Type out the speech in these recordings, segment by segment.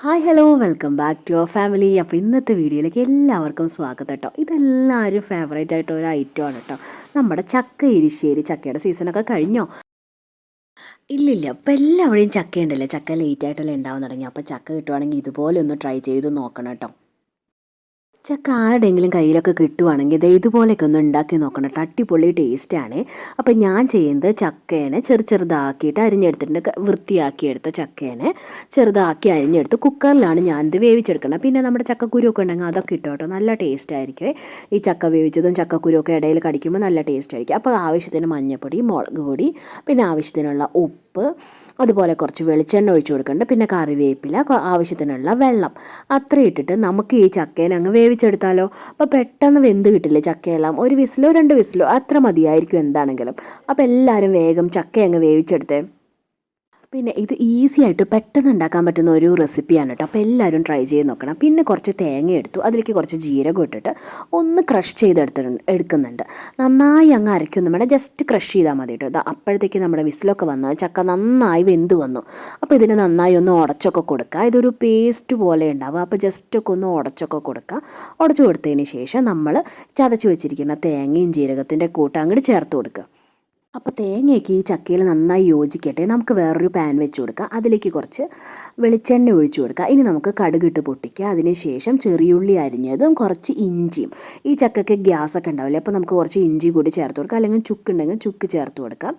Hi hello welcome back to our family. അപ്പോൾ ഇന്നത്തെ വീഡിയോയിലേക്ക് എല്ലാവർക്കും സ്വാഗതം കേട്ടോ. ഇതെല്ലാവരും ഫേവറേറ്റ് ആയിട്ട് ഒരു ഐറ്റമാണ് കേട്ടോ, നമ്മുടെ ചക്ക എരിശ്ശേരി. ചക്കയുടെ സീസണൊക്കെ കഴിഞ്ഞോ? ഇല്ലില്ല, അപ്പോൾ എല്ലാവരുടെയും ചക്ക ഉണ്ടല്ലേ, ചക്ക ലേറ്റ് ആയിട്ടല്ലേ ഉണ്ടാവാൻ തുടങ്ങി. അപ്പോൾ ചക്ക കിട്ടുവാണെങ്കിൽ ഇതുപോലെ ഒന്ന് ട്രൈ ചെയ്ത് നോക്കണം കേട്ടോ. ചക്ക ആരുടെയെങ്കിലും കയ്യിലൊക്കെ കിട്ടുവാണെങ്കിൽ ഇതുപോലെയൊക്കെ ഒന്ന് ഉണ്ടാക്കി നോക്കണം കേട്ടോ. അടിപൊളി ടേസ്റ്റാണ്. അപ്പോൾ ഞാൻ ചെയ്യുന്നത് ചക്കേനെ ചെറുതാക്കിയിട്ട് അരിഞ്ഞെടുത്തിട്ടുണ്ട്. വൃത്തിയാക്കിയെടുത്ത ചക്കേനെ ചെറുതാക്കി അരിഞ്ഞെടുത്ത് കുക്കറിലാണ് ഞാനിത് വേവിച്ചെടുക്കണം. പിന്നെ നമ്മുടെ ചക്കക്കുരുവൊക്കെ ഉണ്ടെങ്കിൽ അതൊക്കെ ഇട്ടോ കേട്ടോ, നല്ല ടേസ്റ്റ് ആയിരിക്കും. ഈ ചക്ക വേവിച്ചതും ചക്കക്കുരുവൊക്കെ ഇടയിൽ കടിക്കുമ്പോൾ നല്ല ടേസ്റ്റ് ആയിരിക്കും. അപ്പോൾ ആവശ്യത്തിന് മഞ്ഞൾപ്പൊടി, മുളക് പൊടി, പിന്നെ ആവശ്യത്തിനുള്ള ഉപ്പ്, അതുപോലെ കുറച്ച് വെളിച്ചെണ്ണ ഒഴിച്ച് കൊടുക്കുന്നുണ്ട്. പിന്നെ കറിവേപ്പില, ആവശ്യത്തിനുള്ള വെള്ളം, അത്ര ഇട്ടിട്ട് നമുക്ക് ഈ ചക്കേനെ അങ്ങ് വേവിച്ചെടുത്താലോ. അപ്പോൾ പെട്ടെന്ന് വെന്ത് കിട്ടില്ലേ ചക്കയെല്ലാം. ഒരു വിസിലോ 2 വിസിലോ അത്ര മതിയായിരിക്കും എന്താണെങ്കിലും. അപ്പോൾ എല്ലാവരും വേഗം ചക്ക അങ്ങ് വേവിച്ചെടുത്തേ. പിന്നെ ഇത് ഈസി ആയിട്ട് പെട്ടെന്ന് ഉണ്ടാക്കാൻ പറ്റുന്ന ഒരു റെസിപ്പിയാണ് കേട്ടോ. അപ്പോൾ എല്ലാവരും ട്രൈ ചെയ്ത് നോക്കണം. പിന്നെ കുറച്ച് തേങ്ങ എടുത്തു, അതിലേക്ക് കുറച്ച് ജീരകം ഇട്ടിട്ട് ഒന്ന് ക്രഷ് എടുക്കുന്നുണ്ട്. നന്നായി അങ്ങ് അരയ്ക്കൊന്നും വേണം, ജസ്റ്റ് ക്രഷ് ചെയ്താൽ മതി കേട്ടോ. അപ്പോഴത്തേക്ക് നമ്മുടെ വിസിലൊക്കെ വന്ന് ചക്ക നന്നായി വെന്ത് വന്നു. അപ്പോൾ ഇതിന് നന്നായി ഒന്ന് ഉടച്ചൊക്കെ കൊടുക്കുക. ഇതൊരു പേസ്റ്റ് പോലെ ഉണ്ടാവുക. അപ്പോൾ ജസ്റ്റൊക്കെ ഒന്ന് ഉടച്ചൊക്കെ കൊടുക്കുക. ഉടച്ചു കൊടുത്തതിന് ശേഷം നമ്മൾ ചതച്ച് വെച്ചിരിക്കുന്ന തേങ്ങയും ജീരകത്തിൻ്റെ കൂട്ട് അങ്ങോട്ട് ചേർത്ത് കൊടുക്കുക. അപ്പോൾ തേങ്ങയൊക്കെ ഈ ചക്കയിൽ നന്നായി യോജിക്കട്ടെ. നമുക്ക് വേറൊരു പാൻ വെച്ച് കൊടുക്കുക. അതിലേക്ക് കുറച്ച് വെളിച്ചെണ്ണ ഒഴിച്ചു കൊടുക്കുക. ഇനി നമുക്ക് കടുകിട്ട് പൊട്ടിക്കുക. അതിനുശേഷം ചെറിയുള്ളി അരിഞ്ഞതും കുറച്ച് ഇഞ്ചിയും. ഈ ചക്കയ്ക്ക് ഗ്യാസൊക്കെ ഉണ്ടാവില്ലേ, അപ്പോൾ നമുക്ക് കുറച്ച് ഇഞ്ചി കൂടി ചേർത്ത് കൊടുക്കുക. അല്ലെങ്കിൽ ചുക്കുണ്ടെങ്കിൽ ചുക്ക് ചേർത്ത് കൊടുക്കാം.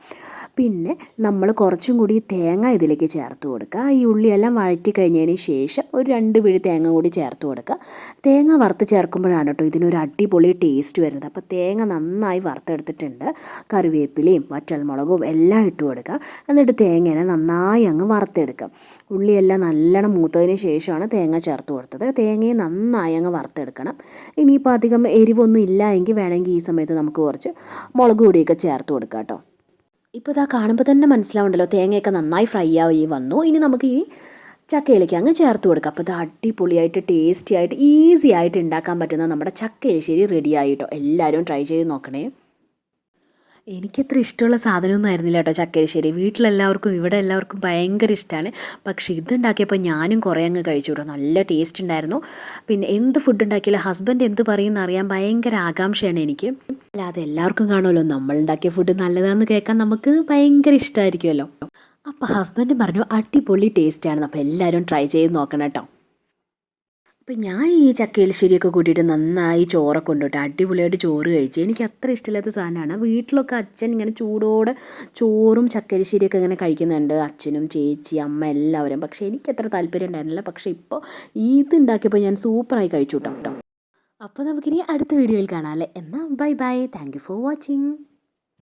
പിന്നെ നമ്മൾ കുറച്ചും കൂടി തേങ്ങ ഇതിലേക്ക് ചേർത്ത് കൊടുക്കുക. ഈ ഉള്ളിയെല്ലാം വഴറ്റി കഴിഞ്ഞതിന് ശേഷം ഒരു 2 പിടി തേങ്ങ കൂടി ചേർത്ത് കൊടുക്കുക. തേങ്ങ വറുത്ത് ചേർക്കുമ്പോഴാണ് കേട്ടോ ഇതിനൊരു അടിപൊളി ടേസ്റ്റ് വരുന്നത്. അപ്പോൾ തേങ്ങ നന്നായി വറുത്തെടുത്തിട്ടുണ്ട്. കറിവേപ്പിലയും വറ്റൽമുളകും എല്ലാം ഇട്ട് കൊടുക്കുക. എന്നിട്ട് തേങ്ങേനെ നന്നായി അങ്ങ് വറുത്തെടുക്കാം. ഉള്ളിയെല്ലാം നല്ലോണം മൂത്തതിന് ശേഷമാണ് തേങ്ങ ചേർത്ത് കൊടുത്തത്. തേങ്ങയെ നന്നായി അങ്ങ് വറുത്തെടുക്കണം. ഇനിയിപ്പോൾ അധികം എരിവൊന്നും ഇല്ല എങ്കിൽ വേണമെങ്കിൽ ഈ സമയത്ത് നമുക്ക് കുറച്ച് മുളക് പൊടിയൊക്കെ ചേർത്ത് കൊടുക്കാം കേട്ടോ. ഇപ്പോൾ ഇതാ കാണുമ്പോൾ തന്നെ മനസ്സിലാവുണ്ടല്ലോ, തേങ്ങയൊക്കെ നന്നായി ഫ്രൈ ആയി വന്നു. ഇനി നമുക്ക് ഈ ചക്കയിലേക്ക് അങ്ങ് ചേർത്ത് കൊടുക്കുക. അപ്പോൾ ഇത് അടിപൊളിയായിട്ട് ടേസ്റ്റി ആയിട്ട് ഈസി ആയിട്ട് ഉണ്ടാക്കാൻ പറ്റുന്ന നമ്മുടെ ചക്ക എരിശ്ശേരി റെഡി ആയിട്ടോ. എല്ലാവരും ട്രൈ ചെയ്ത് നോക്കണേ. എനിക്കത്ര ഇഷ്ടമുള്ള സാധനമൊന്നും ആയിരുന്നില്ല കേട്ടോ ചക്കരിശ്ശേരി. വീട്ടിലെല്ലാവർക്കും ഇവിടെ എല്ലാവർക്കും ഭയങ്കര ഇഷ്ടമാണ്. പക്ഷേ ഇതുണ്ടാക്കിയപ്പോൾ ഞാനും കുറേ അങ്ങ് കഴിച്ചു കേട്ടോ. നല്ല ടേസ്റ്റ് ഉണ്ടായിരുന്നു. പിന്നെ എന്ത് ഫുഡ് ഉണ്ടാക്കിയാലും ഹസ്ബൻഡ് എന്ത് പറയുമെന്ന് അറിയാൻ ഭയങ്കര ആകാംക്ഷയാണ് എനിക്ക്. അല്ലാതെ എല്ലാവർക്കും കാണുമല്ലോ, നമ്മളുണ്ടാക്കിയ ഫുഡ് നല്ലതാണെന്ന് കേൾക്കാൻ നമുക്ക് ഭയങ്കര ഇഷ്ടമായിരിക്കുമല്ലോ. അപ്പോൾ ഹസ്ബൻഡും പറഞ്ഞു അടിപൊളി ടേസ്റ്റാണ്. അപ്പോൾ എല്ലാവരും ട്രൈ ചെയ്ത് നോക്കണം കേട്ടോ. അപ്പം ഞാൻ ഈ ചക്കയെലിശ്ശേരിയൊക്കെ കൂട്ടിയിട്ട് നന്നായി ചോറൊക്കെ കൊണ്ടുപോയിട്ട് അടിപൊളിയായിട്ട് ചോറ് കഴിച്ചു. എനിക്ക് അത്ര ഇഷ്ടമില്ലാത്ത സാധനമാണ്. വീട്ടിലൊക്കെ അച്ഛൻ ഇങ്ങനെ ചൂടോടെ ചോറും ചക്കയെലിശ്ശേരിയൊക്കെ ഇങ്ങനെ കഴിക്കുന്നുണ്ട്, അച്ഛനും ചേച്ചി അമ്മ എല്ലാവരും. പക്ഷേ എനിക്കത്ര താല്പര്യം ഉണ്ടായിരുന്നില്ല. പക്ഷേ ഇപ്പോൾ ഇത് ഉണ്ടാക്കിയപ്പോൾ ഞാൻ സൂപ്പറായി കഴിച്ചു കേട്ടോ. അപ്പോൾ നമുക്കിനി അടുത്ത വീഡിയോയിൽ കാണാം അല്ലേ. എന്നാൽ bye bye. Thank you for watching.